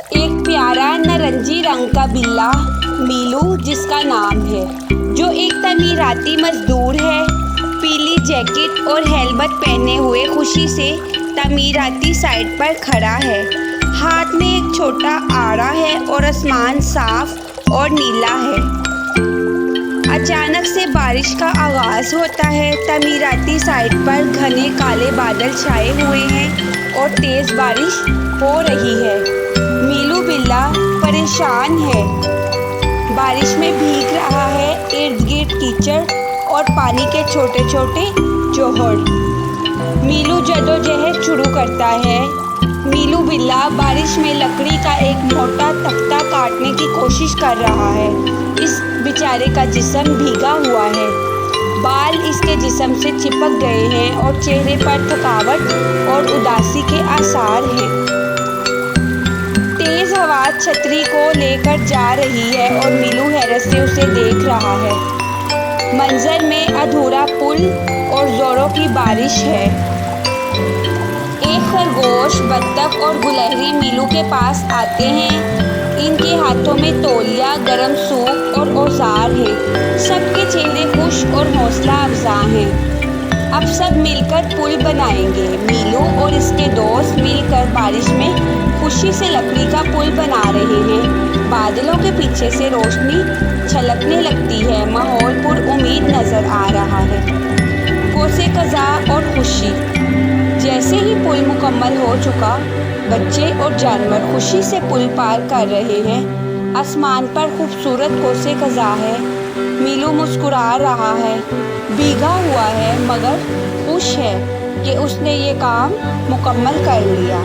ایک پیارا نارنجی رنگ کا بلا میلو جس کا نام ہے، جو ایک تعمیراتی مزدور ہے، پیلی جیکٹ اور ہیلمٹ پہنے ہوئے خوشی سے تعمیراتی سائٹ پر کھڑا ہے۔ ہاتھ میں ایک چھوٹا آڑا ہے اور آسمان صاف اور نیلا ہے۔ اچانک سے بارش کا آغاز ہوتا ہے۔ تعمیراتی سائٹ پر گھنے کالے بادل چھائے ہوئے ہیں اور تیز بارش ہو رہی ہے۔ میلو بلا پریشان ہے، بارش میں بھیگ رہا ہے، ارد گرد کیچڑ اور پانی کے چھوٹے چھوٹے جوہر۔ میلو جدوجہد شروع کرتا ہے۔ میلو بلا بارش میں لکڑی کا ایک موٹا تختہ کاٹنے کی کوشش کر رہا ہے۔ اس بیچارے کا جسم بھیگا ہوا ہے، بال اس کے جسم سے چپک گئے ہیں اور چہرے پر تھکاوٹ اور اداسی کے آثار ہیں۔ تیز ہوا چھتری کو لے کر جا رہی ہے اور میلو حیرت سے اسے دیکھ رہا ہے۔ منظر میں ادھورا پل اور زوروں کی بارش ہے۔ ایک خرگوش، بطخ اور گلہری میلو کے پاس آتے ہیں۔ ان کے ہاتھوں میں تولیہ، گرم سوپ اور اوزار ہیں۔ سب کے چہرے خوش اور حوصلہ افزا ہیں۔ اب سب مل کر پل بنائیں گے۔ میلو اور اس کے دوست مل کر بارش میں خوشی سے لکڑی کا پل بنا رہے ہیں۔ بادلوں کے پیچھے سے روشنی چھلکنے لگتی ہے، ماحول پر امید نظر آ رہا ہے۔ قوس قزح اور خوشی۔ جیسے ہی پل مکمل ہو چکا، بچے اور جانور خوشی سے پل پار کر رہے ہیں۔ آسمان پر خوبصورت قوس قزح ہے۔ میلو مسکرا رہا ہے، بھیگا ہوا ہے مگر خوش ہے کہ اس نے یہ کام مکمل کر لیا۔